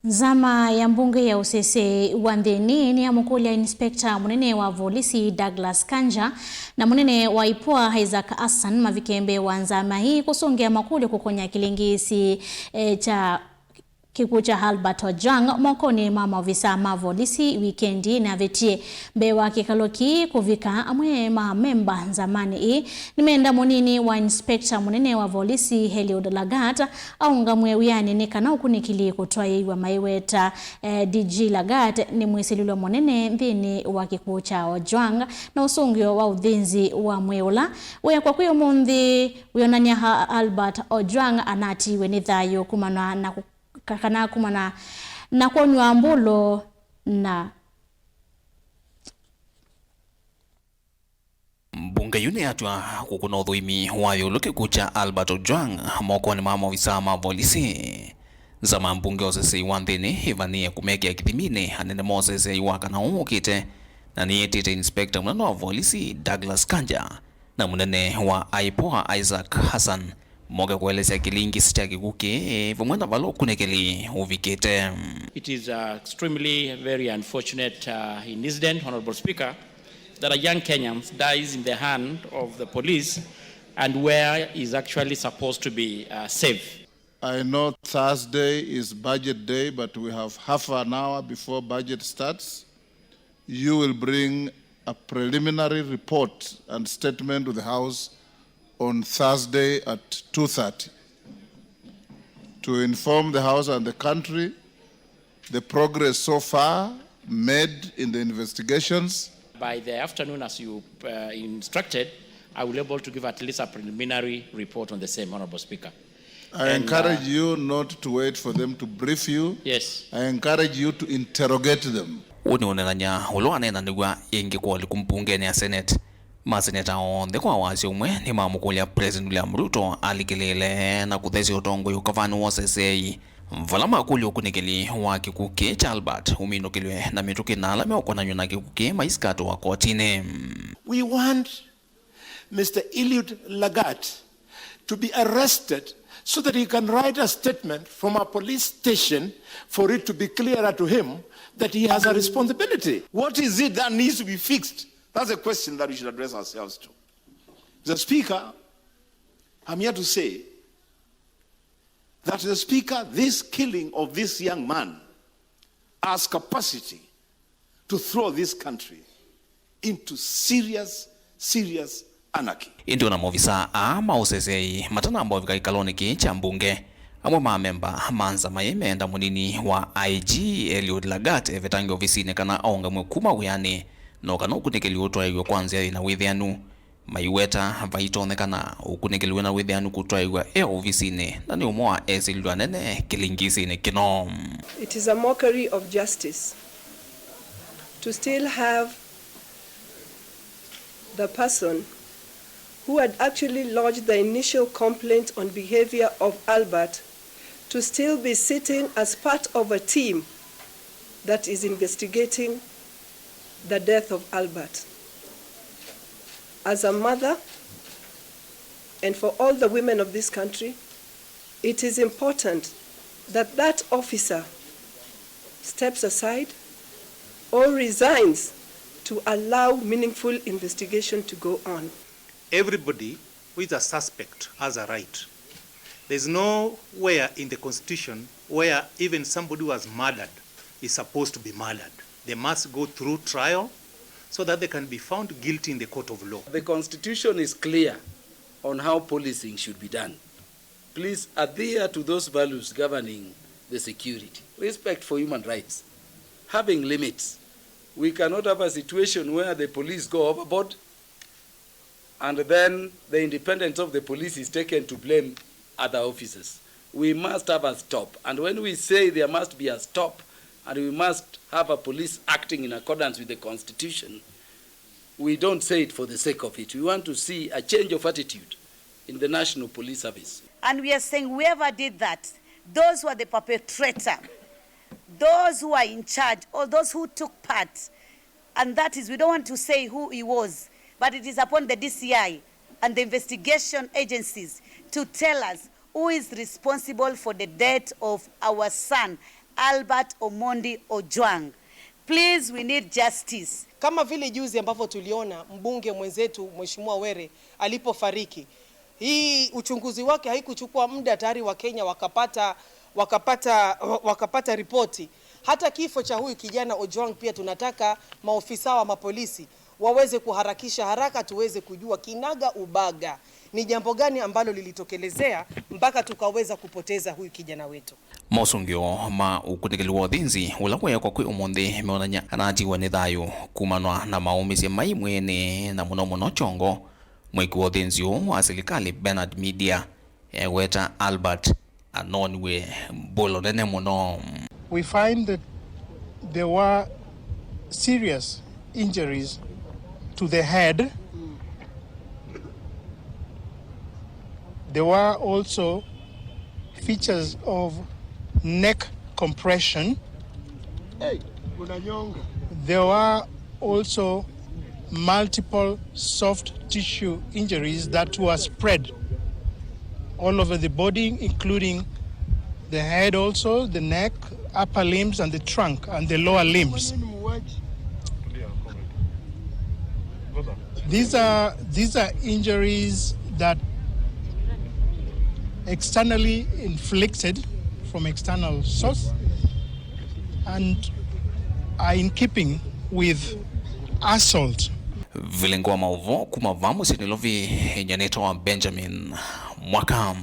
Nzama ya mbunge ya Useseei wa Nthini Niyamukulya Inspekta Munene wa Volisi Kanja na Munene wa Ipoa Hassan Mavike wa Nzama hii Kusungia Makulyo Kukonya Kilingiisi cha Kikw'u cha Ojwang Mokoni Maovisaa Volisi Wikendi na Atie Mbee wa kikaloki kuvika amwe memba Nzamani nimeenda munini wa Inspekta Munene wa Volisi Eliud Lagat aungamwe wiani nikana ukunikili kutwaiwa maiweta DG Lagat ni mwisililo Munene Nthini wa Kikw'u cha Ojwang na usungio wa uthinzi wa mweula we kwa kuyo munthi wionania Ojwang anatiwe ni thayo Kumanwa na kakana kumana na konywa mbulo na Mbunge yune atwa kukuna uthuimi wayo luke kucha Ojwang Mokoni Maovisaa Volisi Nzama mbunge Useseei wa Nthini ivanie kumekia kithimini anene Useseei wa kana umukite na niyetite Inspekta Munene wa Volisi Kanja na Munene wa Ipoa Hassan moga kuelezea Kilingiisi cha Kikw'u vumwenda valo kunekeli uvikite. It is extremely very unfortunate incident, Honorable Speaker, that a young Kenyan dies in the hand of the police and where is actually supposed to be safe. I know Thursday is budget day, but we have half an hour before budget starts. You will bring a preliminary report and statement to the House on Thursday at 2:30 to inform the House and the country the progress so far made in the investigations. By the afternoon, as you instructed, I will be able to give at least a preliminary report on the same, Honorable Speaker. I encourage you not to wait for them to brief you. Yes. I encourage you to interrogate them. Uni unenganya ulo anena nigwa ingi kwa Mbungeni ya Senate. Maseneta onde kwa wazi umwe ni Niyamukulya President William Ruto alikelele na kuthesi utongo yukavanu Useseei mvala Makulyo kunikeli wa Kikw'u cha uminukilwe na mituki na alame wakonanywa na Kikw'u maiskato wa kotine. We want Mr. Eliud Lagat to be arrested so that he can write a statement from a police station for it to be clearer to him that he has a responsibility. What is it that needs to be fixed? That's a question that we should address ourselves to. The Speaker, I'm here to say that the Speaker, this killing of this young man has capacity to throw this country into serious anarchy. Ndio na Maovisaa Useseei matana ambao vikaikaloniki cha Mbunge amwe memba Nzama imeenda munini wa IG Eliud Lagat evetangi ofisini kana aungamwe kuma uyani no kana ukunikeli utwaiwa kwanza ina withianu maiweta vaitonekana ukunikeliwe na withianu kutwaiwa ofisini na ni umwa esilwa nene Kilingiisi ni kino. It is a mockery of justice to still have the person who had actually lodged the initial complaint on behavior of Albert to still be sitting as part of a team that is investigating the death of Albert. As a mother, and for all the women of this country, it is important that that officer steps aside or resigns to allow meaningful investigation to go on. Everybody who is a suspect has a right. There's nowhere in the Constitution where even somebody who was murdered is supposed to be murdered. They must go through trial so that they can be found guilty in the court of law. The Constitution is clear on how policing should be done. Please adhere to those values governing the security. Respect for human rights. Having limits. We cannot have a situation where the police go overboard and then the independence of the police is taken to blame other officers. We must have a stop. And when we say there must be a stop, and we must have a police acting in accordance with the Constitution, we don't say it for the sake of it. We want to see a change of attitude in the National Police Service. And we are saying whoever did that, those who are the perpetrator, those who are in charge, or those who took part, and that is, we don't want to say who he was, but it is upon the DCI and the investigation agencies to tell us who is responsible for the death of our son Albert Omondi Ojwang. Please, we need justice. Kama vile juzi ambavyo tuliona mbunge mwenzetu Mheshimiwa Were alipofariki. Hii uchunguzi wake haikuchukua muda, tayari wa Kenya wakapata ripoti. Hata kifo cha huyu kijana Ojwang pia tunataka maofisa wa mapolisi waweze kuharakisha haraka, tuweze kujua kinaga ubaga ni jambo gani ambalo lilitokelezea mpaka tukaweza kupoteza huyu kijana wetu. Mosungio ma ukunikiliwa thinzi ulawe kwa kwi umundi meonanya anajiwa ni thayu kumanwa na maumisi maimwene na muno chongo mwikuwa thinzio wa serikali Bernard Media weta Albert anoniwe bolo nene muno. We find that there were serious injuries to the head. There were also features of neck compression. There were also multiple soft tissue injuries that were spread all over the body, including the head also, the neck, upper limbs, and the trunk, and the lower limbs. These are injuries that externally inflicted from external source and are in keeping with assault. Vilengwa mauvo kumavamu sinilovi nyanetwa Benjamin Mwakam.